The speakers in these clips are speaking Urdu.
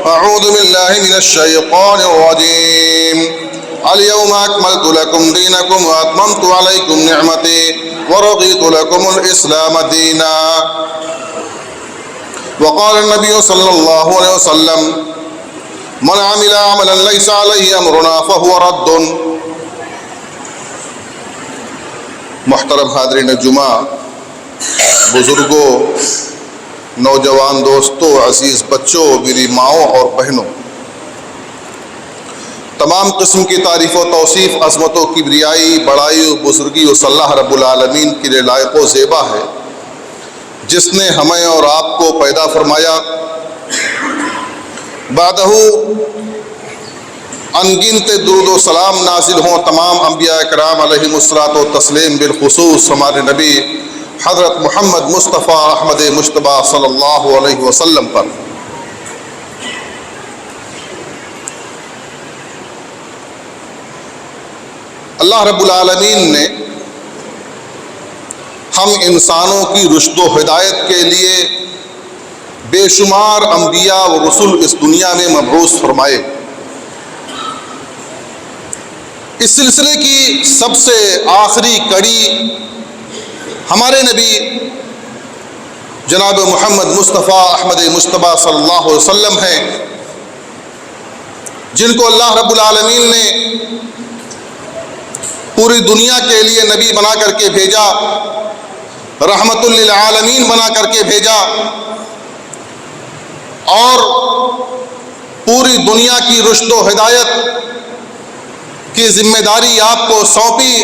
أعوذ بالله من الشيطان الرجيم. اليوم أكملت لكم دينكم وأتممت عليكم نعمتي ورضيت لكم الإسلام دينا. وقال النبي صلى الله عليه وسلم: من عمل عملا ليس عليه أمرنا فهو رد. محترم حاضرین جمعہ، بزرگوں، نوجوان دوستوں، عزیز بچوں، میری ماؤں اور بہنوں، تمام قسم کی تعریف و توصیف، عظمت و کبریائی، بڑائی و بزرگی اس اللہ رب العالمین کے لیے لائق و زیبا ہے جس نے ہمیں اور آپ کو پیدا فرمایا. بعدہ انگنت درود و سلام نازل ہوں تمام انبیاء کرام علیہم الصلوۃ و تسلیم، بالخصوص ہمارے نبی حضرت محمد مصطفیٰ احمد مجتبیٰ صلی اللہ علیہ وسلم پر. اللہ رب العالمین نے ہم انسانوں کی رشد و ہدایت کے لیے بے شمار انبیاء و رسول اس دنیا میں مبعوث فرمائے. اس سلسلے کی سب سے آخری کڑی ہمارے نبی جناب محمد مصطفیٰ احمد مجتبیٰ صلی اللہ علیہ وسلم ہیں، جن کو اللہ رب العالمین نے پوری دنیا کے لیے نبی بنا کر کے بھیجا، رحمت للعالمین بنا کر کے بھیجا، اور پوری دنیا کی رشد و ہدایت کی ذمہ داری آپ کو سونپی.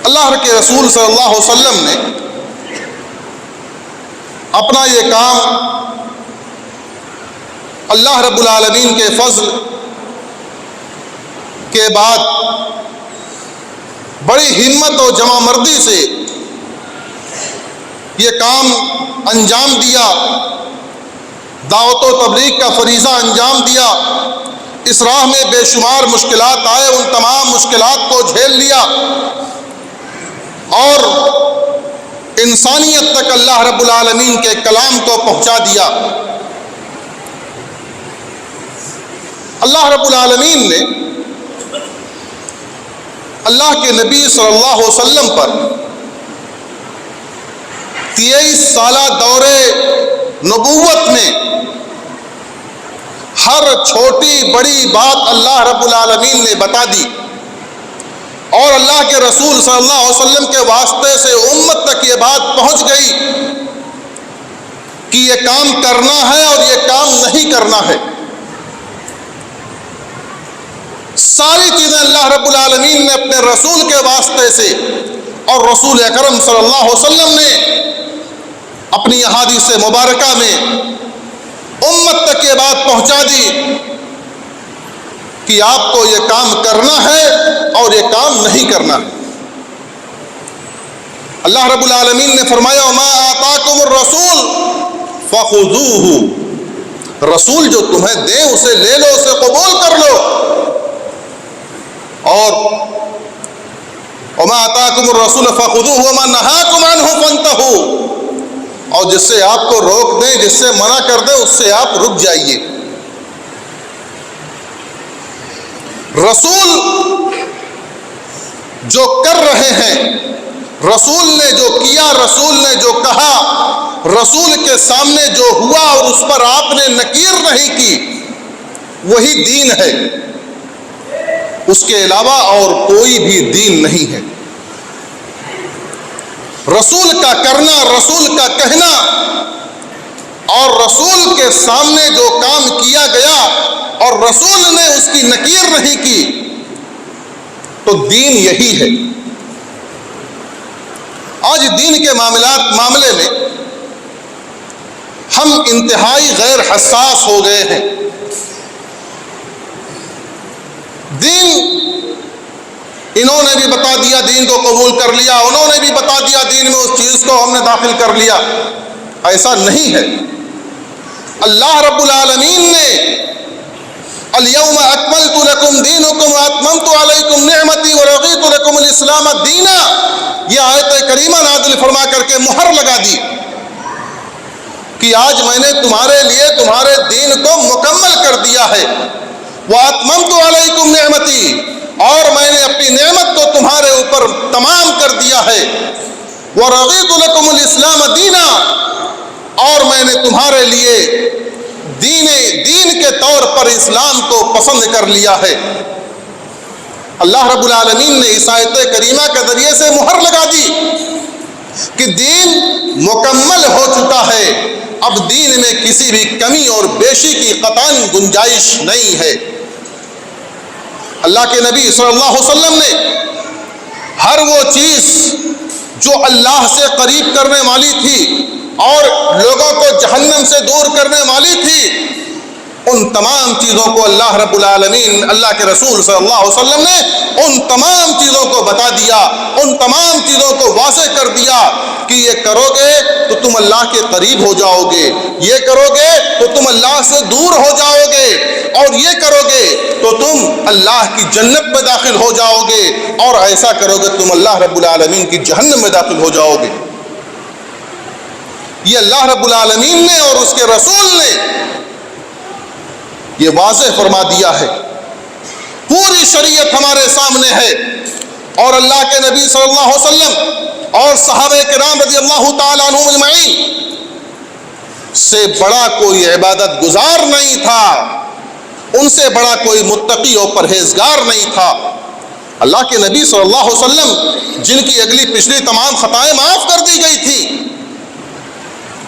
اللہ کے رسول صلی اللہ علیہ وسلم نے اپنا یہ کام اللہ رب العالمین کے فضل کے بعد بڑی ہمت اور جمع مردی سے یہ کام انجام دیا، دعوت و تبلیغ کا فریضہ انجام دیا. اس راہ میں بے شمار مشکلات آئے، ان تمام مشکلات کو جھیل لیا اور انسانیت تک اللہ رب العالمین کے کلام کو پہنچا دیا. اللہ رب العالمین نے اللہ کے نبی صلی اللہ علیہ وسلم پر 23 سالہ دور نبوت میں ہر چھوٹی بڑی بات اللہ رب العالمین نے بتا دی، اور اللہ کے رسول صلی اللہ علیہ وسلم کے واسطے سے امت تک یہ بات پہنچ گئی کہ یہ کام کرنا ہے اور یہ کام نہیں کرنا ہے. ساری چیزیں اللہ رب العالمین نے اپنے رسول کے واسطے سے اور رسول اکرم صلی اللہ علیہ وسلم نے اپنی احادیث مبارکہ میں امت تک یہ بات پہنچا دی کہ آپ کو یہ کام کرنا ہے اور یہ کام نہیں کرنا ہے. اللہ رب العالمین نے فرمایا: وما آتاکم الرسول فخذوہ، رسول جو تمہیں دیں اسے لے لو، اسے قبول کر لو. اور وما آتاکم الرسول فخذوہ وما نہاکم عنہ فانتہوا، اور جس سے آپ کو روک دیں، جس سے منع کر دیں، اس سے آپ رک جائیے. رسول جو کر رہے ہیں، رسول نے جو کیا، رسول نے جو کہا، رسول کے سامنے جو ہوا اور اس پر آپ نے نکیر نہیں کی، وہی دین ہے. اس کے علاوہ اور کوئی بھی دین نہیں ہے. رسول کا کرنا، رسول کا کہنا اور رسول کے سامنے جو کام کیا گیا اور رسول نے اس کی نکیر نہیں کی، تو دین یہی ہے. آج دین کے معاملے میں ہم انتہائی غیر حساس ہو گئے ہیں. دین انہوں نے بھی بتا دیا، دین کو قبول کر لیا، انہوں نے بھی بتا دیا دین میں اس چیز کو ہم نے داخل کر لیا. ایسا نہیں ہے. اللہ رب العالمین نے الیوم اکملت لکم دینکم واتممت علیکم نعمتی ورضیت لکم الاسلام دینا، یہ آیت کریمہ نازل فرما کر کے مہر لگا دی کہ آج میں نے تمہارے لیے تمہارے دین کو مکمل کر دیا ہے، وَأَتْمَمْتُ عَلَيْكُمْ نِعْمَتِي، اور میں نے اپنی نعمت کو تمہارے اوپر تمام کر دیا ہے، وَرَضِيتُ لَكُمُ الْإِسْلَامَ دِينًا، اور میں نے تمہارے لیے دین کے طور پر اسلام کو پسند کر لیا ہے۔ اللہ رب العالمین نے اس آیت کریمہ کے ذریعے سے مہر لگا دی کہ دین مکمل ہو چکا ہے، اب دین میں کسی بھی کمی اور بیشی کی قطعاً گنجائش نہیں ہے۔ اللہ کے نبی صلی اللہ علیہ وسلم نے ہر وہ چیز جو اللہ سے قریب کرنے والی تھی اور لوگوں کو جہنم سے دور کرنے والی تھی، ان تمام چیزوں کو اللہ رب العالمین، اللہ کے رسول صلی اللہ علیہ وسلم نے ان تمام چیزوں کو بتا دیا، ان تمام چیزوں کو واضح کر دیا کہ یہ کرو گے تو تم اللہ کے قریب ہو جاؤ گے، یہ کرو گے تو تم اللہ سے دور ہو جاؤ گے، اور یہ کرو گے تو تم اللہ کی جنت میں داخل ہو جاؤ گے، اور ایسا کرو گے تم اللہ رب العالمین کی جہنم میں داخل ہو جاؤ گے۔ یہ اللہ رب العالمین نے اور اس کے رسول نے یہ واضح فرما دیا ہے، پوری شریعت ہمارے سامنے ہے، اور اللہ کے نبی صلی اللہ علیہ وسلم اور صحابہ کرام رضی اللہ تعالیٰ عنہم اجمعین سے بڑا کوئی عبادت گزار نہیں تھا، ان سے بڑا کوئی متقی اور پرہیزگار نہیں تھا۔ اللہ کے نبی صلی اللہ علیہ وسلم جن کی اگلی پچھلی تمام خطائیں معاف کر دی گئی تھی،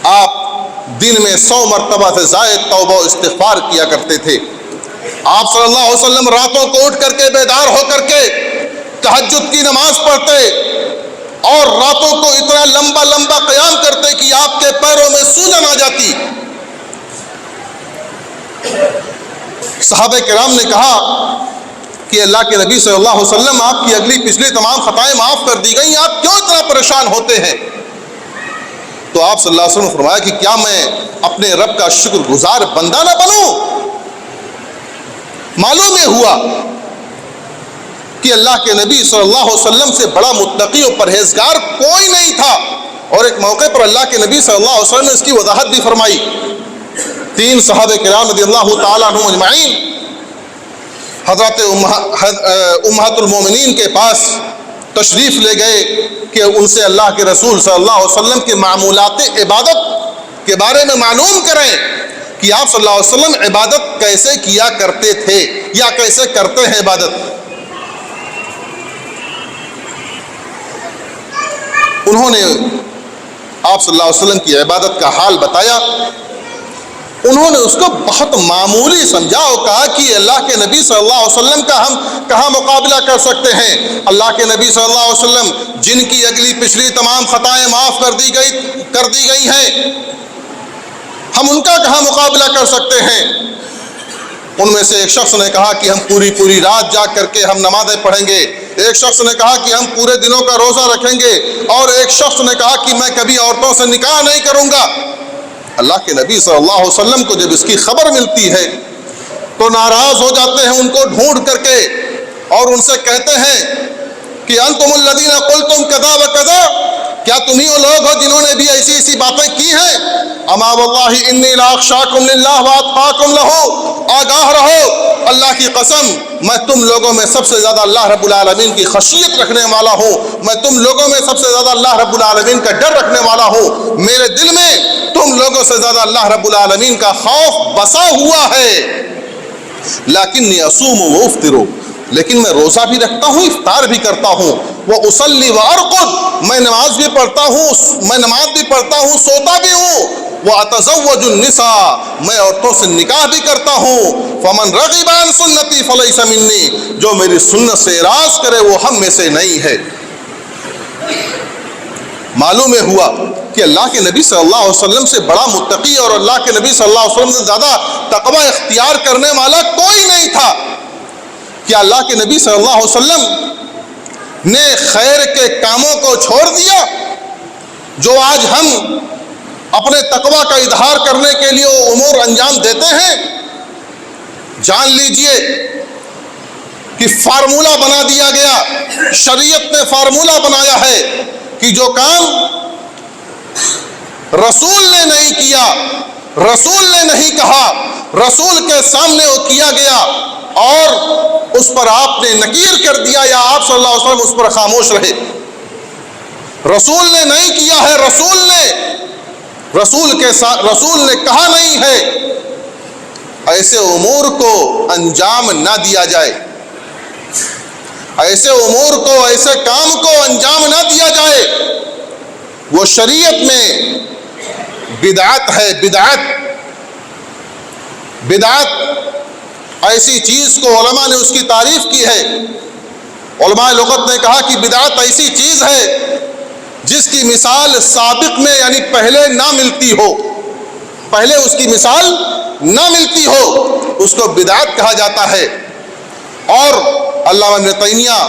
آپ دن میں 100 مرتبہ سے زائد توبہ و استغفار کیا کرتے تھے۔ آپ صلی اللہ علیہ وسلم راتوں کو اٹھ کر کے بیدار ہو کر کے تہجد کی نماز پڑھتے، اور راتوں کو اتنا لمبا لمبا قیام کرتے کہ آپ کے پیروں میں سوجن آ جاتی۔ صحابہ کرام نے کہا کہ اللہ کے نبی صلی اللہ علیہ وسلم، آپ کی اگلی پچھلی تمام خطائیں معاف کر دی گئیں، آپ کیوں اتنا پریشان ہوتے ہیں؟ تو آپ صلی اللہ علیہ وسلم نے فرمایا کہ کیا میں اپنے رب کا شکر گزار بندہ نہ بنوں؟ معلوم یہ ہوا کہ اللہ کے نبی صلی اللہ علیہ وسلم سے بڑا متقی اور پرہیزگار کوئی نہیں تھا، اور ایک موقع پر اللہ کے نبی صلی اللہ علیہ وسلم نے اس کی وضاحت بھی فرمائی۔ 3 صحابہ کرام رضی اللہ تعالیٰ عنہم اجمعین حضرت امہات المومنین کے پاس تشریف لے گئے کہ ان سے اللہ کے رسول صلی اللہ علیہ وسلم کے معمولات عبادت کے بارے میں معلوم کریں کہ آپ صلی اللہ علیہ وسلم عبادت کیسے کیا کرتے تھے یا کیسے کرتے ہیں عبادت۔ انہوں نے آپ صلی اللہ علیہ وسلم کی عبادت کا حال بتایا، انہوں نے اس کو بہت معمولی سمجھا اور کہا کہ اللہ کے نبی صلی اللہ علیہ وسلم کا ہم کہاں مقابلہ کر سکتے ہیں؟ اللہ کے نبی صلی اللہ علیہ وسلم جن کی اگلی پچھلی تمام خطائیں معاف کر دی گئی ہیں، ہم ان کا کہاں مقابلہ کر سکتے ہیں؟ ان میں سے ایک شخص نے کہا کہ ہم پوری رات جاگ کر کے ہم نمازیں پڑھیں گے، ایک شخص نے کہا کہ ہم پورے دنوں کا روزہ رکھیں گے، اور ایک شخص نے کہا کہ میں کبھی عورتوں سے نکاح نہیں کروں گا۔ اللہ کے نبی صلی اللہ علیہ وسلم کو جب اس کی خبر ملتی ہے تو ناراض ہو جاتے ہیں ان کو ڈھونڈ کر کے، اور ان سے کہتے ہیں کہ انتم الذین قلتم کذا و کذا، کیا تم ہی وہ لوگ ہو جنہوں نے بھی ایسی باتیں کی ہیں؟ اما واللہ انی لاخشاکم للہ واتقاکم لہ، آگاہ رہو اللہ کی قسم میں تم لوگوں میں سب سے زیادہ اللہ رب العالمین کی خشیت رکھنے والا ہوں، میں تم لوگوں میں سب سے زیادہ اللہ رب العالمین کا ڈر رکھنے والا ہوں، میرے دل میں تم لوگوں سے زیادہ اللہ رب العالمین کا خوف بسا ہوا ہے۔ لیکنی اصوم و افطر، لیکن میں روزہ بھی رکھتا ہوں، افطار بھی کرتا ہوں، وہ اصلی و ارقد، میں نماز بھی پڑھتا ہوں، سوتا بھی ہوں، وہ اتزوج النساء، میں عورتوں سے نکاح بھی کرتا ہوں، فمن رغب عن سنتی فلیس منی، جو میری سنت سے اعراض کرے وہ ہم میں سے نہیں ہے۔ معلوم ہوا کہ اللہ کے نبی صلی اللہ علیہ وسلم سے بڑا متقی اور اللہ کے نبی صلی اللہ علیہ وسلم سے زیادہ تقوی اختیار کرنے والا کوئی نہیں تھا۔ کیا اللہ کے نبی صلی اللہ علیہ وسلم نے خیر کے کاموں کو چھوڑ دیا جو آج ہم اپنے تقوی کا اظہار کرنے کے لیے امور انجام دیتے ہیں؟ جان لیجئے کہ فارمولہ بنا دیا گیا، شریعت نے فارمولہ بنایا ہے کہ جو کام رسول نے نہیں کیا، رسول نے نہیں کہا، رسول کے سامنے وہ کیا گیا اور اس پر آپ نے نکیر کر دیا یا آپ صلی اللہ علیہ وسلم اس پر خاموش رہے۔ رسول نے نہیں کیا ہے، رسول نے کہا نہیں ہے، ایسے امور کو انجام نہ دیا جائے، ایسے امور کو، ایسے کام کو انجام نہ دیا جائے، وہ شریعت میں بدعت ہے۔ بدعت ایسی چیز کو علماء نے اس کی تعریف کی ہے۔ علماء لغت نے کہا کہ بدعت ایسی چیز ہے جس کی مثال سابق میں یعنی پہلے نہ ملتی ہو، پہلے اس کی مثال نہ ملتی ہو، اس کو بدعت کہا جاتا ہے۔ اور علامہ ابن تیمیہ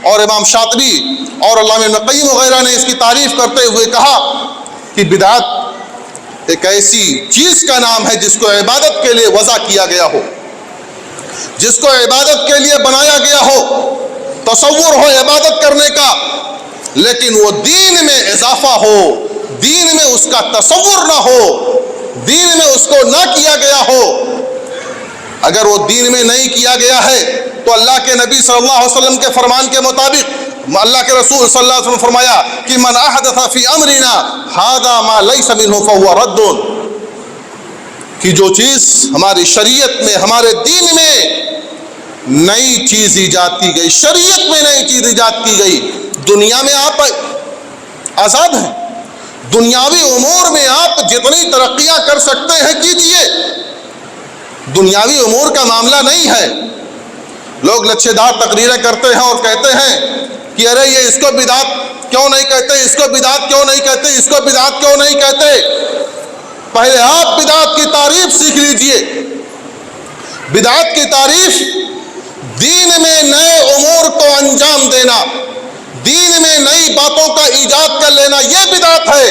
اور امام شاطبی اور علامہ ابن قیم وغیرہ نے اس کی تعریف کرتے ہوئے کہا کہ بدعت ایک ایسی چیز کا نام ہے جس کو عبادت کے لیے وضع کیا گیا ہو، جس کو عبادت کے لیے بنایا گیا ہو، تصور ہو عبادت کرنے کا، لیکن وہ دین میں اضافہ ہو، دین میں اس کا تصور نہ ہو، دین میں اس کو نہ کیا گیا ہو۔ اگر وہ دین میں نہیں کیا گیا ہے تو اللہ کے نبی صلی اللہ علیہ وسلم کے فرمان کے مطابق اللہ کے رسول صلی اللہ علیہ وسلم نے فرمایا کہ من احدث فی امرنا ھذا ما لیس منہ فہو رد، کہ جو چیز ہماری شریعت میں، ہمارے دین میں نئی چیز ایجاد کی گئی، شریعت میں نئی چیز ایجاد کی گئی، دنیا میں آپ آزاد ہیں، دنیاوی امور میں آپ جتنی ترقیاں کر سکتے ہیں کیجئے، دنیاوی امور کا معاملہ نہیں ہے۔ لوگ لچھے دار تقریریں کرتے ہیں اور کہتے ہیں کہ ارے یہ اس کو بدعت کیوں نہیں کہتے، اس کو بدعت کیوں نہیں کہتے، اس کو بدعت کیوں نہیں کہتے۔ پہلے آپ بدعت کی تعریف سیکھ لیجئے۔ بدعت کی تعریف دین میں نئے امور کو انجام دینا، دین میں نئی باتوں کا ایجاد کر لینا، یہ بدعت ہے،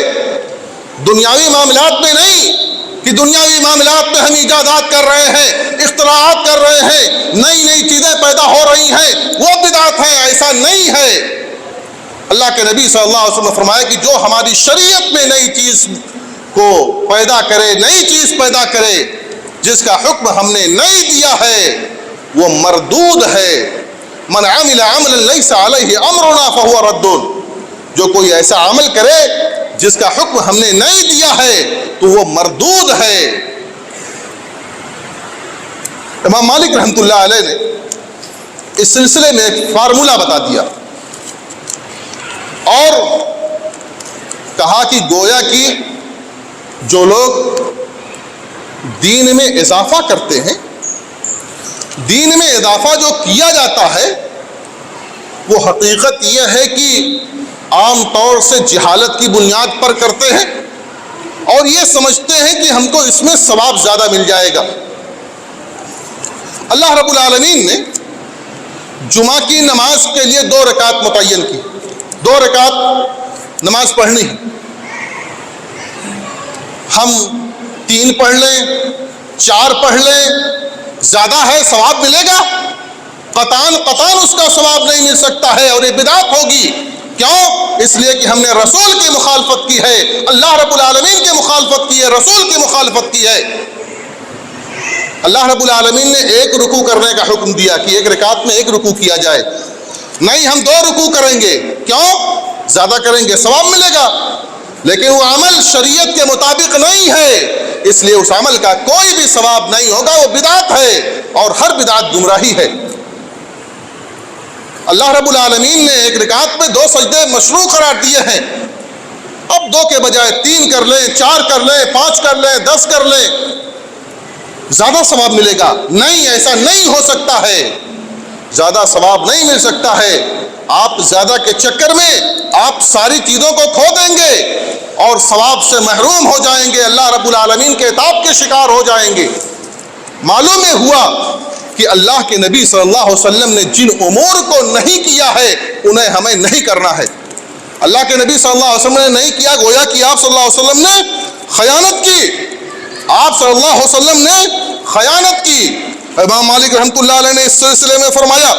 دنیاوی معاملات میں نہیں کہ دنیاوی معاملات میں ہم ایجادات کر رہے ہیں، اختراعات کر رہے ہیں، نئی نئی چیزیں پیدا ہو رہی ہیں، وہ بدعت ہے، ایسا نہیں ہے۔ اللہ کے نبی صلی اللہ علیہ وسلم نے فرمایا کہ جو ہماری شریعت میں نئی چیز کو پیدا کرے، نئی چیز پیدا کرے، جس کا حکم ہم نے نہیں دیا ہے، وہ مردود ہے۔ من عمل عملا لیس علیہ امرنا فہو رد، جو کوئی ایسا عمل کرے جس کا حکم ہم نے نہیں دیا ہے تو وہ مردود ہے۔ امام مالک رحمۃ اللہ علیہ نے اس سلسلے میں ایک فارمولہ بتا دیا اور کہا کہ گویا کہ جو لوگ دین میں اضافہ کرتے ہیں، دین میں اضافہ جو کیا جاتا ہے، وہ حقیقت یہ ہے کہ عام طور سے جہالت کی بنیاد پر کرتے ہیں اور یہ سمجھتے ہیں کہ ہم کو اس میں ثواب زیادہ مل جائے گا۔ اللہ رب العالمین نے جمعہ کی نماز کے لیے 2 رکعت متعین کی، 2 رکعت نماز پڑھنی ہے۔ ہم 3 پڑھ لیں، 4 پڑھ لیں، زیادہ ہے، ثواب ملے گا؟ قطعاً اس کا ثواب نہیں مل سکتا ہے اور یہ بدعت ہوگی۔ کیوں؟ اس لیے کہ ہم نے رسول کی مخالفت کی ہے، اللہ رب العالمین کی مخالفت کی ہے، رسول کی مخالفت کی ہے۔ اللہ رب العالمین نے 1 رکوع کرنے کا حکم دیا کہ 1 رکعت میں 1 رکوع کیا جائے، نہیں ہم 2 رکوع کریں گے۔ کیوں؟ زیادہ کریں گے ثواب ملے گا، لیکن وہ عمل شریعت کے مطابق نہیں ہے، اس لیے اس عمل کا کوئی بھی ثواب نہیں ہوگا، وہ بدعت ہے اور ہر بدعت گمراہی ہے۔ اللہ رب العالمین نے 1 رکعت میں 2 سجدے مشروع قرار دیے ہیں، اب 2 کے بجائے 3 کر لیں، 4 کر لیں، 5 کر لیں، 10 کر لیں، زیادہ ثواب ملے گا؟ نہیں، ایسا نہیں ہو سکتا ہے، زیادہ ثواب نہیں مل سکتا ہے۔ آپ زیادہ کے چکر میں آپ ساری چیزوں کو کھو دیں گے اور ثواب سے محروم ہو جائیں گے، اللہ رب العالمین کے عتاب کے شکار ہو جائیں گے۔ معلوم ہوا کہ اللہ کے نبی صلی اللہ علیہ وسلم نے جن امور کو نہیں کیا ہے انہیں ہمیں نہیں کرنا ہے۔ اللہ کے نبی صلی اللہ علیہ وسلم نے نہیں کیا، گویا کہ آپ صلی اللہ علیہ وسلم نے خیانت کی، آپ صلی اللہ علیہ وسلم نے خیانت کی۔ امام مالک رحمۃ اللہ علیہ نے اس سلسلے میں فرمایا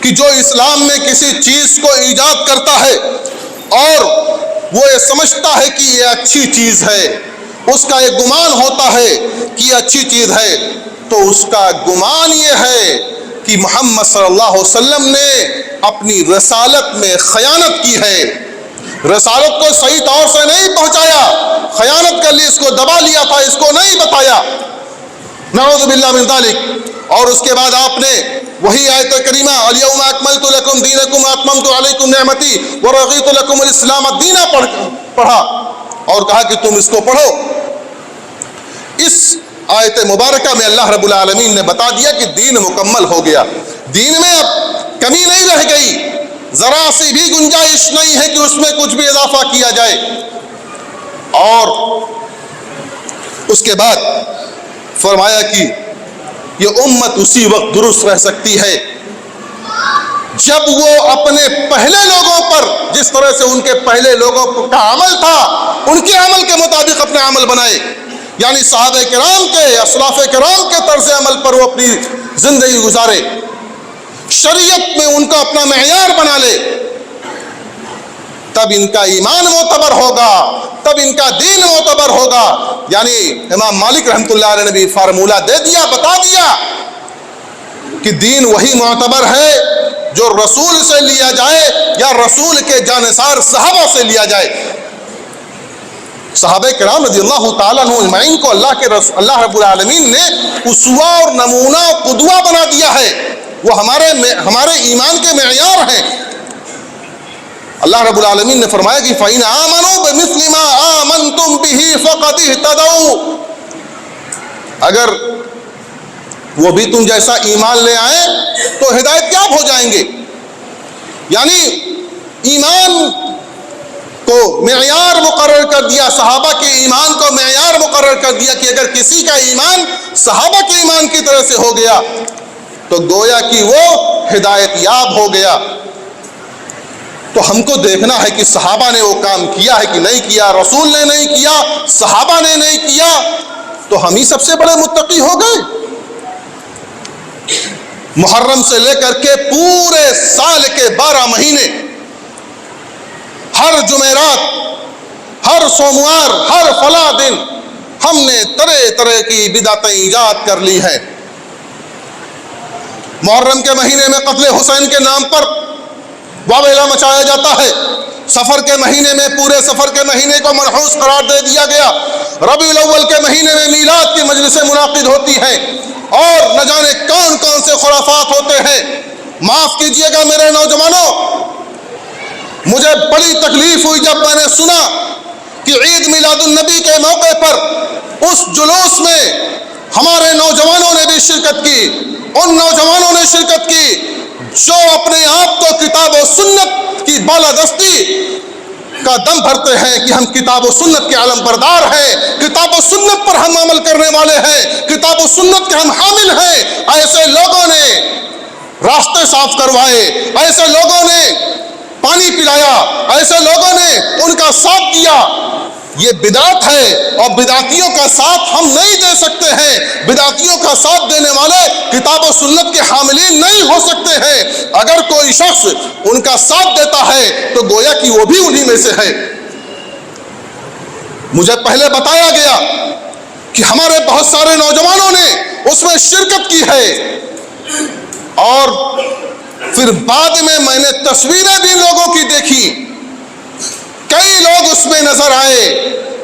کہ جو اسلام میں کسی چیز کو ایجاد کرتا ہے اور وہ یہ سمجھتا ہے کہ یہ اچھی چیز ہے، اس کا ایک گمان ہوتا ہے کہ یہ اچھی چیز ہے، تو اس کا گمان یہ ہے کہ محمد صلی اللہ علیہ وسلم نے اپنی رسالت میں خیانت کی ہے، رسالت کو صحیح طور سے نہیں پہنچایا، خیانت کر لی، اس کو دبا لیا تھا، اس کو نہیں بتایا، نعوذ باللہ من ذالک۔ اور اس کے بعد آپ نے وہی آیت کریمہ الیوم اکملت لکم دینکم واتممت علیکم نعمتی ورضیت لکم الاسلام دینا پڑھا اور کہا کہ تم اس کو پڑھو۔ اس آیت مبارکہ میں اللہ رب العالمین نے بتا دیا کہ دین مکمل ہو گیا، دین میں اب کمی نہیں رہ گئی، ذرا سی بھی گنجائش نہیں ہے کہ اس میں کچھ بھی اضافہ کیا جائے۔ اور اس کے بعد فرمایا کہ یہ امت اسی وقت درست رہ سکتی ہے جب وہ اپنے پہلے لوگوں پر، جس طرح سے ان کے پہلے لوگوں کا عمل تھا، ان کے عمل کے مطابق اپنا عمل بنائے، یعنی صحابہ کرام کے، اسلاف کرام کے طرز عمل پر وہ اپنی زندگی گزارے، شریعت میں ان کو اپنا معیار بنا لے، تب ان کا ایمان معتبر ہوگا، تب ان کا دین معتبر ہوگا۔ یعنی امام مالک رحمۃ اللہ علیہ نے بھی فارمولہ دے دیا، بتا دیا کہ دین وہی معتبر ہے جو رسول سے لیا جائے یا رسول کے جانثار صحابہ سے لیا جائے۔ صحابہ کرام رضی اللہ تعالیٰ عنہ اجمعین کو اللہ رب العالمین نے اسوہ اور نمونہ اور قدوہ بنا دیا ہے، وہ ہمارے ایمان کے معیار ہیں۔ اللہ رب العالمین نے فرمایا کہ فَإِنْ آمَنُوا بِمِثْلِ مَا آمَنْتُمْ بِهِ فَقَدِ اهْتَدَوْا، اگر وہ بھی تم جیسا ایمان لے آئیں تو ہدایت یاب ہو جائیں گے۔ یعنی ایمان کو معیار مقرر کر دیا، صحابہ کے ایمان کو معیار مقرر کر دیا کہ اگر کسی کا ایمان صحابہ کے ایمان کی طرح سے ہو گیا تو گویا کہ وہ ہدایت یاب ہو گیا۔ تو ہم کو دیکھنا ہے کہ صحابہ نے وہ کام کیا ہے کہ نہیں کیا، رسول نے نہیں کیا، صحابہ نے نہیں کیا، تو ہم ہی سب سے بڑے متقی ہو گئے۔ محرم سے لے کر کے پورے سال کے 12 مہینے، ہر جمعرات، ہر سوموار، ہر فلاں دن ہم نے طرح طرح کی بدعتیں ایجاد کر لی ہیں۔ محرم کے مہینے میں قتل حسین کے نام پر واویلا مچایا جاتا ہے، سفر کے مہینے میں پورے سفر کے مہینے کو منحوس قرار دے دیا گیا، ربیع الاول کے مہینے میں میلاد کی مجلسیں منعقد ہوتی ہیں، اور نہ جانے کون کون سے خرافات ہوتے ہیں۔ معاف کیجئے گا میرے نوجوانوں، مجھے بڑی تکلیف ہوئی جب میں نے سنا کہ عید میلاد النبی کے موقع پر اس جلوس میں ہمارے نوجوانوں نے بھی شرکت کی، ان نوجوانوں نے شرکت کی جو اپنے آپ کو کتاب و سنت کی بالادستی کا دم بھرتے ہیں کہ ہم کتاب و سنت کے علم بردار ہیں، کتاب و سنت پر ہم عمل کرنے والے ہیں، کتاب و سنت کے ہم حامل ہیں۔ ایسے لوگوں نے راستے صاف کروائے، ایسے لوگوں نے پانی پلایا، ایسے لوگوں نے ان کا ساتھ دیا۔ یہ بدعت ہے اور بدعتیوں کا ساتھ ہم نہیں دے سکتے ہیں، بدعتیوں کا ساتھ دینے والے کتاب و سنت کے حاملین نہیں ہو سکتے ہیں۔ اگر کوئی شخص ان کا ساتھ دیتا ہے تو گویا کہ وہ بھی انہی میں سے ہے۔ مجھے پہلے بتایا گیا کہ ہمارے بہت سارے نوجوانوں نے اس میں شرکت کی ہے، اور پھر بعد میں نے تصویریں بھی لوگوں کی دیکھی، کئی لوگ اس میں نظر آئے،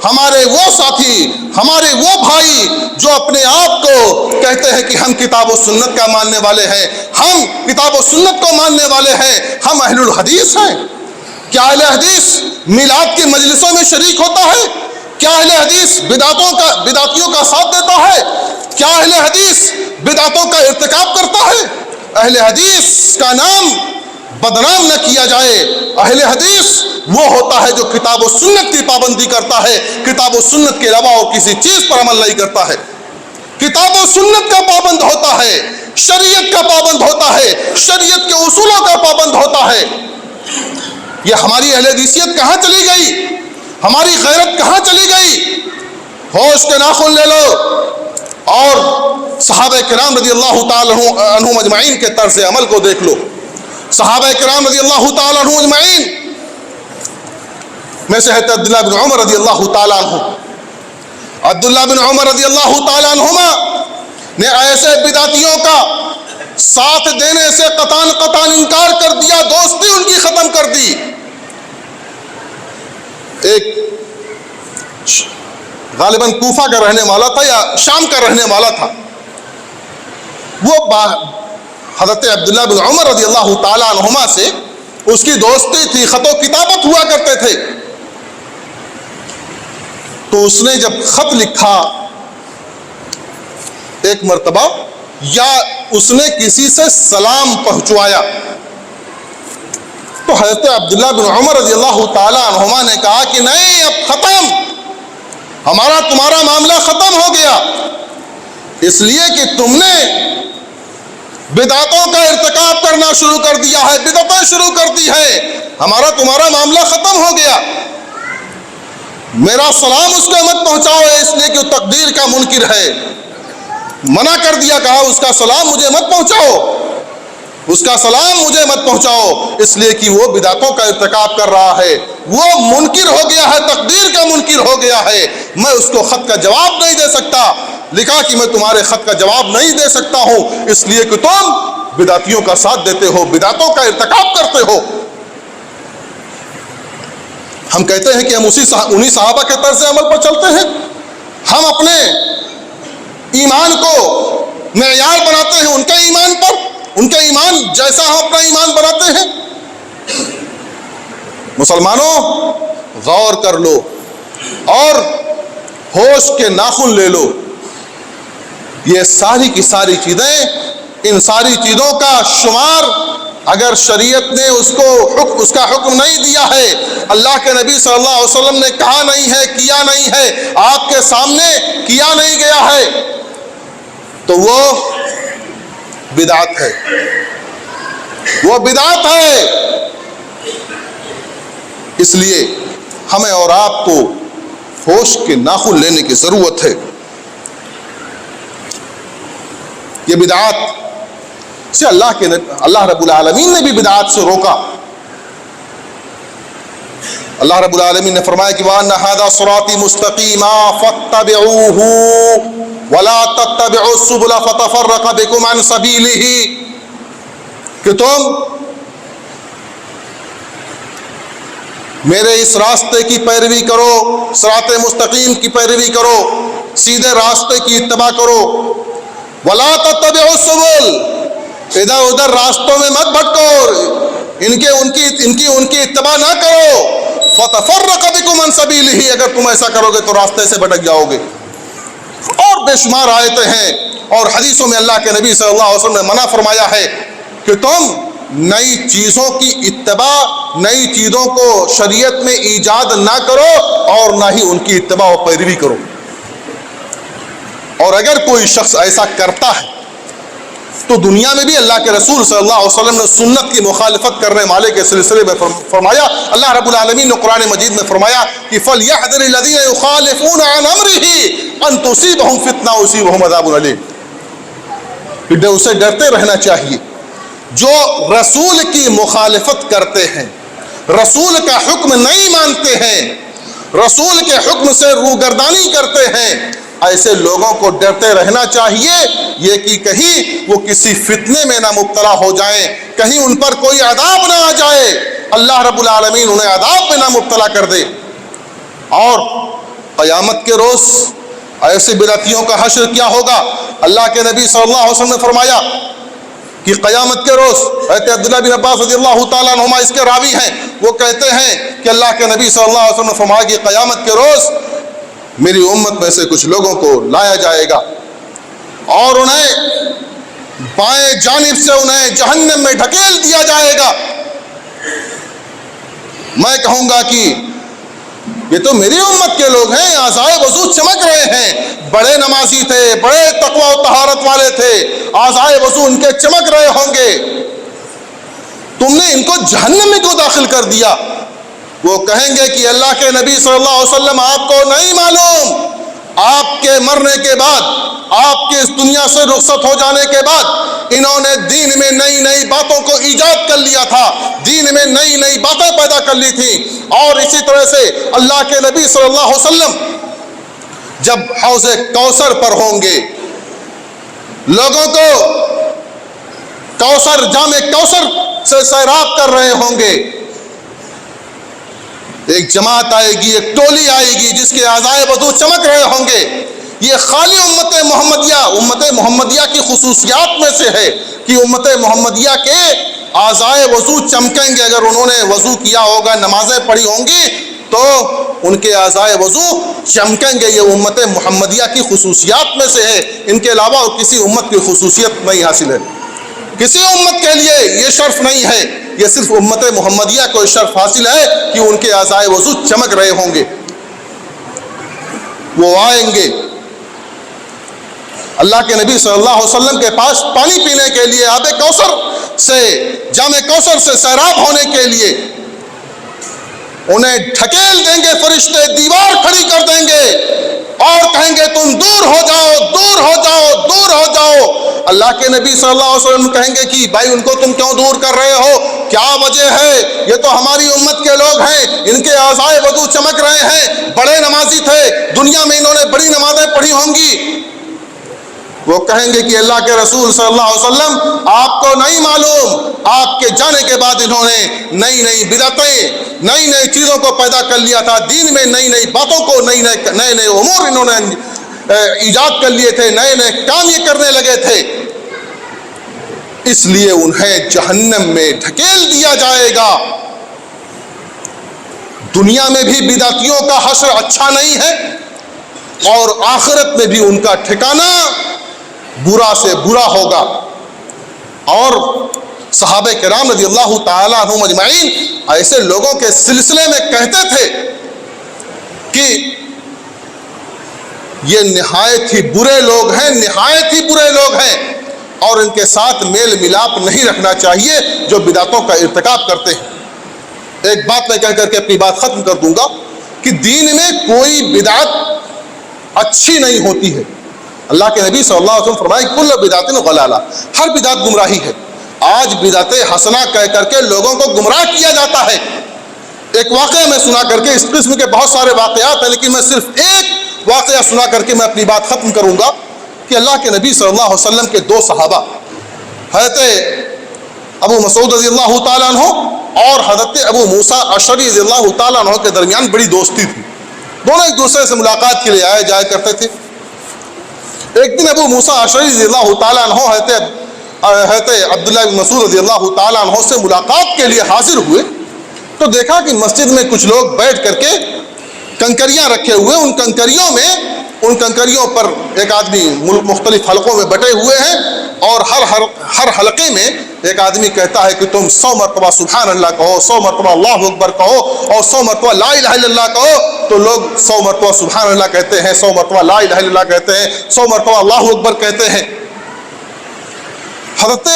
ہمارے وہ ساتھی، ہمارے وہ بھائی جو اپنے آپ کو کہتے ہیں کہ ہم کتاب و سنت کا ماننے والے ہیں، ہم کتاب و سنت کو ماننے والے ہیں، ہم اہل الحدیث ہیں۔ کیا اہل حدیث میلاد کی مجلسوں میں شریک ہوتا ہے؟ کیا اہل حدیث بدعتیوں کا ساتھ دیتا ہے؟ کیا اہل حدیث بدعتوں کا ارتکاب کرتا ہے؟ اہل حدیث کا نام بدنام نہ کیا جائے۔ اہل حدیث وہ ہوتا ہے جو کتاب و سنت کی پابندی کرتا ہے، کتاب و سنت کے علاوہ اور کسی چیز پر عمل نہیں کرتا ہے، کتاب و سنت کا پابند ہوتا ہے، شریعت کا پابند ہوتا ہے، شریعت کے اصولوں کا پابند ہوتا ہے۔ یہ ہماری اہل حدیثیت کہاں چلی گئی؟ ہماری غیرت کہاں چلی گئی؟ ہوش کے ناخن لے لو اور صحابہ کرام رضی اللہ تعالی عنہم اجمعین کے طرز عمل کو دیکھ لو۔ صحابہ کرام رضی اللہ تعالی عنہم اجمعین میں سے حضرت عبداللہ بن عمر رضی اللہ تعالیٰ عنہ، عبداللہ بن عمر رضی اللہ تعالیٰ عنہما نے ایسے بدعتیوں کا ساتھ دینے سے قطعاً انکار کر دیا، دوستی ان کی ختم کر دی۔ ایک غالباً کوفہ کا رہنے والا تھا یا شام کا رہنے والا تھا، وہ حضرت عبداللہ بن عمر رضی اللہ تعالیٰ عنہما سے اس کی دوستی تھی، خط و کتابت ہوا کرتے تھے۔ تو اس نے جب خط لکھا ایک مرتبہ، یا اس نے کسی سے سلام پہنچوایا، تو حضرت عبداللہ بن عمر رضی اللہ تعالیٰ عنہما نے کہا کہ نہیں، اب ختم، ہمارا تمہارا معاملہ ختم ہو گیا، اس لیے کہ تم نے بدعتوں کا ارتکاب کرنا شروع کر دیا ہے، بدعتیں شروع کر دی ہے، ہمارا تمہارا معاملہ ختم ہو گیا۔ میرا سلام اس کو مت پہنچاؤ، اس لیے کہ وہ تقدیر کا منکر ہے، منع کر دیا، کہا اس کا سلام مجھے مت پہنچاؤ، اس کا سلام مجھے مت پہنچاؤ، اس لیے کہ وہ بدعتوں کا ارتکاب کر رہا ہے، وہ منکر ہو گیا ہے، تقدیر کا منکر ہو گیا ہے، میں اس کو خط کا جواب نہیں دے سکتا۔ لکھا کہ میں تمہارے خط کا جواب نہیں دے سکتا ہوں، اس لیے کہ تم بدعتیوں کا ساتھ دیتے ہو، بدعتوں کا ارتکاب کرتے ہو۔ ہم کہتے ہیں کہ ہم انہی صحابہ کے طرز عمل پر چلتے ہیں، ہم اپنے ایمان کو معیار بناتے ہیں ان کے ایمان پر، ان کے ایمان جیسا ہم اپنا ایمان بناتے ہیں۔ مسلمانوں، غور کر لو اور ہوش کے ناخن لے لو، یہ ساری کی ساری چیزیں، ان ساری چیزوں کا شمار اگر شریعت نے اس کا حکم نہیں دیا ہے، اللہ کے نبی صلی اللہ علیہ وسلم نے کہا نہیں ہے، کیا نہیں ہے، آپ کے سامنے کیا نہیں گیا ہے، تو وہ بدعت ہے، وہ بدعت ہے۔ اس لیے ہمیں اور آپ کو ہوش کے ناخن لینے کی ضرورت ہے۔ یہ بدعات سے اللہ رب العالمین نے بھی بدعات سے روکا۔ اللہ رب العالمین نے فرمایا کہ وَأَنَّ هَذَا صِرَاطِي مُسْتَقِيمًا فَاتَّبِعُوهُ وَلَا تَتَّبِعُوا السُّبُلَ فَتَفَرَّقَ بِكُمْ عَنْ سَبِيلِهِ، کہ تم میرے اس راستے کی پیروی کرو، صراط مستقیم کی پیروی کرو، سیدھے راستے کی اتباع کرو۔ وَلَا تَتَّبِعُوا السُّبُلَ، ادھر ادھر راستوں میں مت بھٹکو، ان کی اتباع نہ کرو۔ فَتَفَرَّقَ بِكُمْ عَنْ سَبِيلِهِ، اگر تم ایسا کرو گے تو راستے سے بھٹک جاؤ گے۔ اور بے شمار آیتیں ہیں اور حدیثوں میں اللہ کے نبی صلی اللہ علیہ وسلم نے منع فرمایا ہے کہ تم نئی چیزوں کی اتباع، نئی چیزوں کو شریعت میں ایجاد نہ کرو اور نہ ہی ان کی اتباع و پیروی کرو۔ اور اگر کوئی شخص ایسا کرتا ہے تو دنیا میں بھی اللہ کے رسول صلی اللہ علیہ وسلم نے سنت کی مخالفت کرنے والے کے سلسلے میں فرمایا، اللہ رب العالمین نے قرآن مجید میں فرمایا کہ فَلْيَحْذَرِ الَّذِينَ يُخَالِفُونَ عَنْ أَمْرِهِ أَن تُصِيبَهُمْ فِتْنَةٌ أَوْ يُصِيبَهُمْ عَذَابٌ أَلِيمٌ۔ اسے ڈرتے رہنا چاہیے، جو رسول کی مخالفت کرتے ہیں، رسول کا حکم نہیں مانتے ہیں، رسول کے حکم سے روگردانی کرتے ہیں، ایسے لوگوں کو ڈرتے رہنا چاہیے، یہ کہ کہیں وہ کسی فتنے میں نہ مبتلا ہو جائیں، کہیں ان پر کوئی عذاب نہ آ جائے، اللہ رب العالمین انہیں عذاب میں نہ مبتلا کر دے۔ اور قیامت کے روز ایسے بدعتیوں کا حشر کیا ہوگا؟ اللہ کے نبی صلی اللہ علیہ وسلم نے فرمایا کہ قیامت کے روز، حضرت عبداللہ بن عباس رضی اللہ تعالیٰ عنہما اس کے راوی ہیں، وہ کہتے ہیں کہ اللہ کے نبی صلی اللہ علیہ وسلم نے فرمایا کہ قیامت کے روز میری امت میں سے کچھ لوگوں کو لایا جائے گا اور انہیں بائیں جانب سے انہیں جہنم میں ڈھکیل دیا جائے گا۔ میں کہوں گا کہ یہ تو میری امت کے لوگ ہیں، اعضائے وضو چمک رہے ہیں، بڑے نمازی تھے، بڑے تقوی و طہارت والے تھے، اعضائے وضو ان کے چمک رہے ہوں گے، تم نے ان کو جہنم میں کیوں داخل کر دیا؟ وہ کہیں گے کہ اللہ کے نبی صلی اللہ علیہ وسلم آپ کو نہیں معلوم، آپ کے مرنے کے بعد، آپ کے اس دنیا سے رخصت ہو جانے کے بعد انہوں نے دین میں نئی نئی باتوں کو ایجاد کر لیا تھا، دین میں نئی نئی باتیں پیدا کر لی تھی۔ اور اسی طرح سے اللہ کے نبی صلی اللہ علیہ وسلم جب حوض کوثر پر ہوں گے، لوگوں کو کوثر، جام کوثر سے سیراب کر رہے ہوں گے، ایک جماعت آئے گی، ایک ٹولی آئے گی جس کے اعضائے وضو چمک رہے ہوں گے۔ یہ خالی امت محمدیہ کی خصوصیات میں سے ہے کہ امت محمدیہ کے اعضائے وضو چمکیں گے۔ اگر انہوں نے وضو کیا ہوگا، نمازیں پڑھی ہوں گی تو ان کے اعضائے وضو چمکیں گے۔ یہ امت محمدیہ کی خصوصیات میں سے ہے، ان کے علاوہ اور کسی امت کی خصوصیت نہیں حاصل ہے، کسی امت کے لیے یہ شرف نہیں ہے، یہ صرف امت محمدیہ کو شرف حاصل ہے کہ ان کے اعضائے وضو چمک رہے ہوں گے۔ وہ آئیں گے اللہ کے نبی صلی اللہ علیہ وسلم کے پاس پانی پینے کے لیے، آب کوثر سے، جام کوثر سے سیراب ہونے کے لیے۔ انہیں ڈھکیل دیں گے فرشتے، دیوار کھڑی کر دیں گے اور کہیں گے تم دور ہو جاؤ، دور ہو جاؤ، دور ہو جاؤ۔ اللہ کے نبی صلی اللہ علیہ وسلم کہیں گے کہ بھائی ان کو تم کیوں دور کر رہے ہو، کیا وجہ ہے؟ یہ تو ہماری امت کے لوگ ہیں، ان کے اعضائے وضو چمک رہے ہیں، بڑے نمازی تھے، دنیا میں انہوں نے بڑی نمازیں پڑھی ہوں گی۔ وہ کہیں گے کہ اللہ کے رسول صلی اللہ علیہ وسلم آپ کو نہیں معلوم، آپ کے جانے کے بعد انہوں نے نئی نئی بدعتیں، نئی نئی چیزوں کو پیدا کر لیا تھا، دین میں نئی نئی باتوں کو، نئے نئے امور انہوں نے ایجاد کر لیے تھے، نئے نئے کام یہ کرنے لگے تھے، اس لیے انہیں جہنم میں ڈھکیل دیا جائے گا۔ دنیا میں بھی بدعتیوں کا حشر اچھا نہیں ہے اور آخرت میں بھی ان کا ٹھکانہ برا سے برا ہوگا۔ اور صحابہ کرام رضی اللہ تعالیٰ عنہم اجمعین ایسے لوگوں کے سلسلے میں کہتے تھے کہ یہ نہایت ہی برے لوگ ہیں، نہایت ہی برے لوگ ہیں، اور ان کے ساتھ میل ملاپ نہیں رکھنا چاہیے جو بدعتوں کا ارتکاب کرتے ہیں۔ ایک بات میں کہہ کر کے اپنی بات ختم کر دوں گا کہ دین میں کوئی بدعت اچھی نہیں ہوتی ہے۔ اللہ کے نبی صلی اللہ علیہ وسلم فرمائے کل بدعت ضلالہ، ہر بدعت گمراہی ہے۔ آج بدعت حسنہ کہہ کر کے لوگوں کو گمراہ کیا جاتا ہے۔ ایک واقعہ میں سنا کر کے، اس قسم کے بہت سارے واقعات ہیں لیکن میں صرف ایک واقعہ سنا کر کے میں اپنی بات ختم کروں گا کہ اللہ کے نبی صلی اللہ علیہ وسلم کے دو صحابہ، حضرت ابو مسعود رضی اللہ تعالیٰ عنہ اور حضرت ابو موسیٰ اشعری رضی اللہ تعالیٰ عنہ کے درمیان بڑی دوستی تھی۔ دونوں ایک دوسرے سے ملاقات کے لیے آئے جایا کرتے تھے۔ ایک دن ابو موسیٰ اشعری رضی اللہ تعالیٰ عنہ حضرت عبداللہ بن مسعود رضی اللہ تعالیٰ عنہ سے ملاقات کے لیے حاضر ہوئے تو دیکھا کہ مسجد میں کچھ لوگ بیٹھ کر کے کنکریاں رکھے ہوئے، ان کنکریوں پر ایک آدمی مختلف حلقوں میں بٹے ہوئے ہیں اور ہر حلقے میں ایک آدمی کہتا ہے کہ تم 100 مرتبہ سبحان اللہ کہو، 100 مرتبہ اللہ اکبر کہو اور 100 مرتبہ لا الہ الا اللہ کہو۔ تو لوگ 100 مرتبہ سبحان اللہ کہتے ہیں، 100 مرتبہ لا الہ الا اللہ کہتے ہیں، 100 مرتبہ اللہ اکبر کہتے ہیں۔ حضرت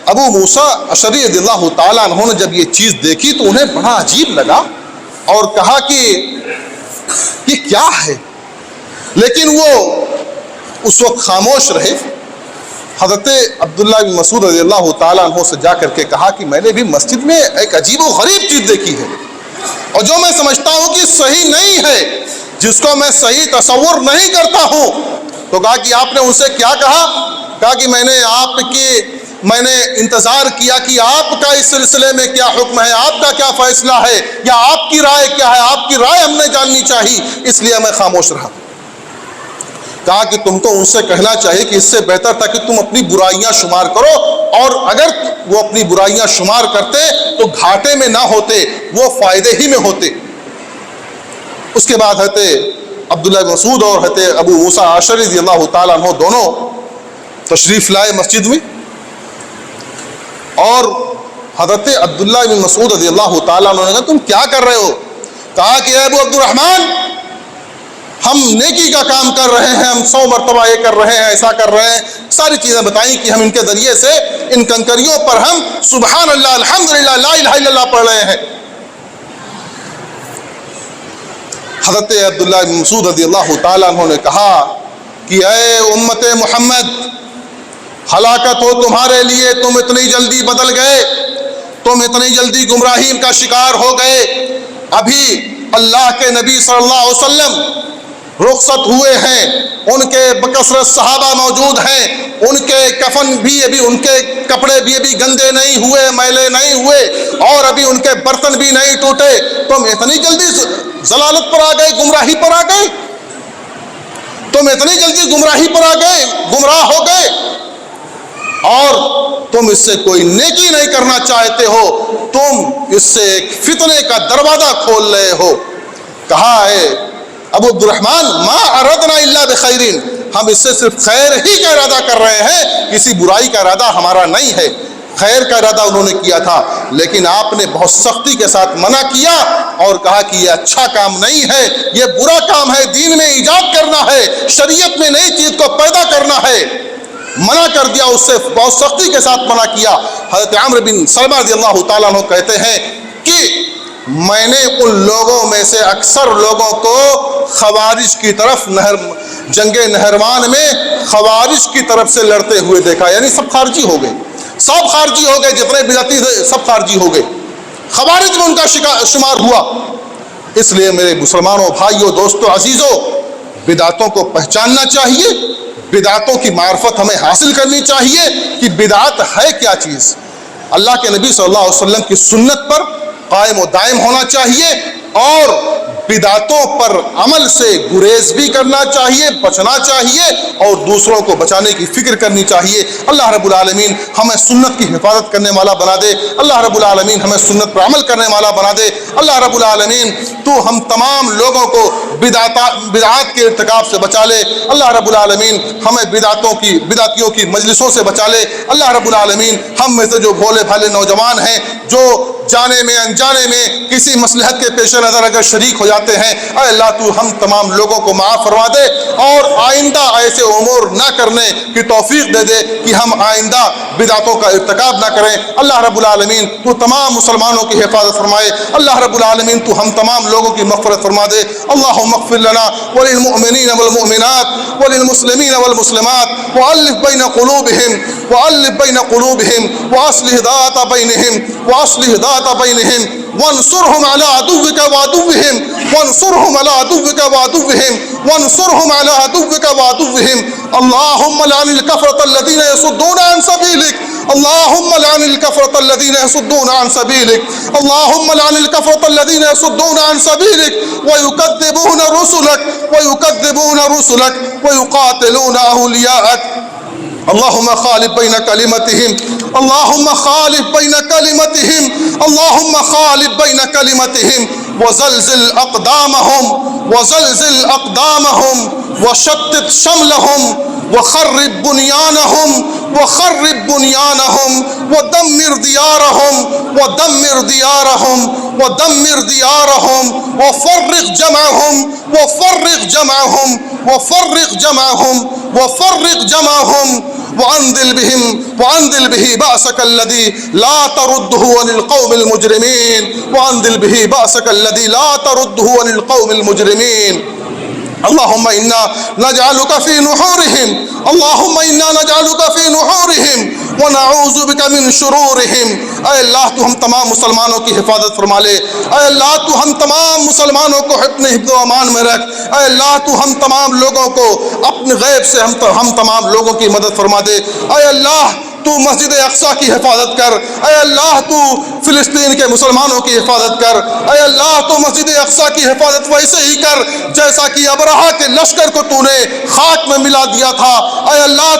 ابو موسیٰ اشعری رضی اللہ تعالیٰ عنہ نے جب یہ چیز دیکھی تو انہیں بڑا عجیب لگا اور کہا کہ یہ کیا ہے، لیکن وہ اس وقت خاموش رہے۔ حضرت عبداللہ بن مسعود رضی اللہ تعالیٰ عنہ سے جا کر کے کہا کہ میں نے بھی مسجد میں ایک عجیب و غریب چیز دیکھی ہے اور جو میں سمجھتا ہوں کہ صحیح نہیں ہے، جس کو میں صحیح تصور نہیں کرتا ہوں۔ تو کہا کہ آپ نے ان سے کیا کہا؟ کہا کہ میں نے انتظار کیا کہ آپ کا اس سلسلے میں کیا حکم ہے، آپ کا کیا فیصلہ ہے، یا آپ کی رائے کیا ہے، آپ کی رائے ہم نے جاننی چاہیے، اس لیے میں خاموش رہا۔ کہا کہ تم کو ان سے کہنا چاہیے کہ اس سے بہتر تھا کہ تم اپنی برائیاں شمار کرو، اور اگر وہ اپنی برائیاں شمار کرتے تو گھاٹے میں نہ ہوتے، وہ فائدے ہی میں ہوتے۔ اس کے بعد حضرت عبداللہ بن مسعود اور حضرت ابو موسیٰ اشعری رضی اللہ تعالیٰ عنہ دونوں تشریف لائے مسجد میں، اور حضرت عبداللہ بن مسعود رضی اللہ تعالیٰ عنہ نے کہا تم کیا کر رہے ہو؟ کہا کہ اے ابو عبد الرحمن، ہم نیکی کا کام کر رہے ہیں، ہم 100 مرتبہ یہ کر رہے ہیں، ایسا کر رہے ہیں، ساری چیزیں بتائیں کہ ہم ان کے ذریعے سے ان کنکریوں پر ہم سبحان اللہ، الحمدللہ، لا الہ الا اللہ پڑھ رہے ہیں۔ حضرت عبداللہ بن مسعود رضی اللہ تعالیٰ عنہ نے کہا کہ اے امت محمد، ہلاکت ہو تمہارے لیے، تم اتنی جلدی بدل گئے، تم اتنی جلدی گمراہی کا شکار ہو گئے۔ ابھی اللہ کے نبی صلی اللہ علیہ وسلم رخصت ہوئے ہیں، ان کے بکثرت صحابہ موجود ہیں، ان کے کفن بھی ابھی، ان کے کپڑے بھی ابھی گندے نہیں ہوئے، میلے نہیں ہوئے، اور ابھی ان کے برتن بھی نہیں ٹوٹے، تم اتنی جلدی ضلالت پر آ گئے، گمراہی پر آ گئے، تم اتنی جلدی گمراہی پر آ گئے، گمراہ ہو گئے، اور تم اس سے کوئی نیکی نہیں کرنا چاہتے ہو، تم اس سے ایک فتنے کا دروازہ کھول رہے ہو۔ کہا ہے ابو عبد الرحمن ما اردنا الا بخیرین، ہم اس سے صرف خیر ہی کا ارادہ کر رہے ہیں، کسی برائی کا ارادہ ہمارا نہیں ہے۔ خیر کا ارادہ انہوں نے کیا تھا، لیکن آپ نے بہت سختی کے ساتھ منع کیا اور کہا کہ یہ اچھا کام نہیں ہے، یہ برا کام ہے، دین میں ایجاد کرنا ہے، شریعت میں نئی چیز کو پیدا کرنا ہے، منع کر دیا، اس سے بہت سختی کے ساتھ منع کیا۔ حضرت عمرو بن سلمہ رضی اللہ تعالیٰ عنہ کہتے ہیں کہ میں نے ان لوگوں میں سے اکثر لوگوں کو خوارج کی طرف جنگ نہروان میں خوارج کی طرف سے لڑتے ہوئے دیکھا، یعنی سب خارجی ہو گئے، سب خارجی ہو گئے، جتنے بدعتی تھے سب خارجی ہو گئے، خوارج میں ان کا شمار ہوا۔ اس لیے میرے مسلمانوں، بھائیوں، دوستوں، عزیزوں، بدعتوں کو پہچاننا چاہیے، بدعتوں کی معرفت ہمیں حاصل کرنی چاہیے کہ بدعت ہے کیا چیز۔ اللہ کے نبی صلی اللہ علیہ وسلم کی سنت پر قائم و دائم ہونا چاہیے، اور بدعتوں پر عمل سے گریز بھی کرنا چاہیے، بچنا چاہیے، اور دوسروں کو بچانے کی فکر کرنی چاہیے۔ اللہ رب العالمین ہمیں سنت کی حفاظت کرنے والا بنا دے، اللہ رب العالمین ہمیں سنت پر عمل کرنے والا بنا دے۔ اللہ رب العالمین تو ہم تمام لوگوں کو بدعات کے ارتکاب سے بچا لے۔ اللہ رب العالمین ہمیں بدعتیوں کی مجلسوں سے بچا لے۔ اللہ رب العالمین ہم میں سے جو بھولے بھالے نوجوان ہیں، جو جانے میں انجانے میں کسی مصلحت کے پیش نظر اگر شریک ہو جاتے ہیں، اے اللہ تو ہم تمام لوگوں کو معاف فرما دے، اور آئندہ ایسے امور نہ کرنے کی توفیق دے دے کہ ہم آئندہ بدعتوں کا ارتکاب نہ کریں۔ اللہ رب العالمین تو تمام مسلمانوں کی حفاظت فرمائے۔ اللہ رب العالمین تو ہم تمام لوگوں کی مغفرت فرما دے۔ اللہم اغفر لنا وللمؤمنین والمؤمنات وللمسلمین والمسلمات وألف بین قلوبہم وأصلح ذات بینہم وانصرهم على عدوك وعدوهم اللهم لعن الكفرة الذين يصدون عن سبيلك، اللهم لعن الكفرة الذين يصدون عن سبيلك، اللهم لعن الكفرة الذين يصدون عن سبيلك ويكذبون رسلك ويقاتلون أولياءك، اللهم خالف بين كلمتهم، اللهم خالف بين كلمتهم، اللهم خالف بين كلمتهم وزلزل أقدامهم وشتت شملهم وخرب بنيانهم ودمر ديارهم وفرق جمعهم وأنزل به بأسك الذي لا ترده عن القوم المجرمين اللهم إنا نجعلك في نحورهم ونعوذ بك من شرورهم۔ اے اللہ تو ہم تمام مسلمانوں کی حفاظت فرما لے، اے اللہ تو ہم تمام مسلمانوں کو اپنے حفظ و امان میں رکھ، اے اللہ تو ہم تمام لوگوں کو اپنے غیب سے ہم تمام لوگوں کی مدد فرما دے، اے اللہ تو مسجد اقصیٰ کی حفاظت کر، اے اللہ تو فلسطین کے مسلمانوں کی حفاظت کر، اے اللہ تو مسجد اقصیٰ کی حفاظت ویسے ہی کر جیسا کہ ابرہہ کے لشکر کو تو نے خاک میں ملا دیا تھا۔ اے اللہ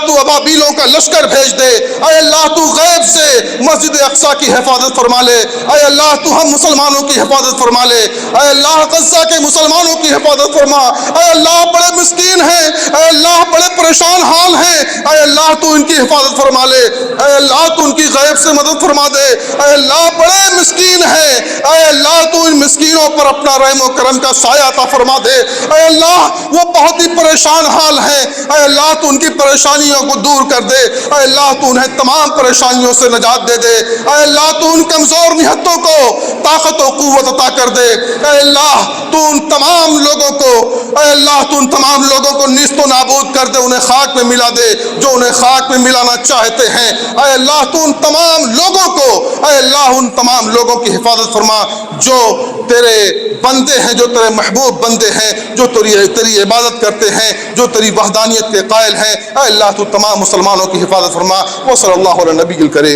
تو ابابیلوں کا لشکر بھیج دے، اے اللہ تو غیب سے مسجد اقصیٰ کی حفاظت فرما لے، اے اللہ تو ہم مسلمانوں کی حفاظت فرما لے، اے اللہ غزہ کے مسلمانوں کی حفاظت فرما، اے اللہ بڑے مسکین ہیں، اے اللہ بڑے پریشان حال ہیں، اے اللہ تو ان کی حفاظت فرما لے، اے اللہ تو ان کی غیب سے مدد فرما دے، اے اللہ بڑے مسکین ہیں، اے اللہ تو ان مسکینوں پر اپنا رحم و کرم کا سایہ عطا فرما دے، اے اللہ وہ بہت ہی پریشان حال ہیں، اے اللہ تو ان کی پریشانیوں کو دور کر دے، اے اللہ تو انہیں تمام پریشانیوں سے نجات دے دے، اے اللہ تو ان کمزور نہتوں کو طاقت و قوت عطا کر دے، اے اللہ تو ان تمام لوگوں کو، اے اللہ تو ان تمام لوگوں کو نیست و نابود کر دے، انہیں خاک میں ملا دے جو انہیں خاک میں ملانا چاہتے ہیں، اے اللہ تو ان تمام لوگوں کو، اے اللہ ان تمام لوگوں کی حفاظت فرما جو تیرے بندے ہیں، جو تیرے محبوب بندے ہیں، جو تیری عبادت کرتے ہیں، جو تیری وحدانیت کے قائل ہیں، اے اللہ تو تمام مسلمانوں کی حفاظت فرما۔ وصلی اللہ علی نبی الکریم۔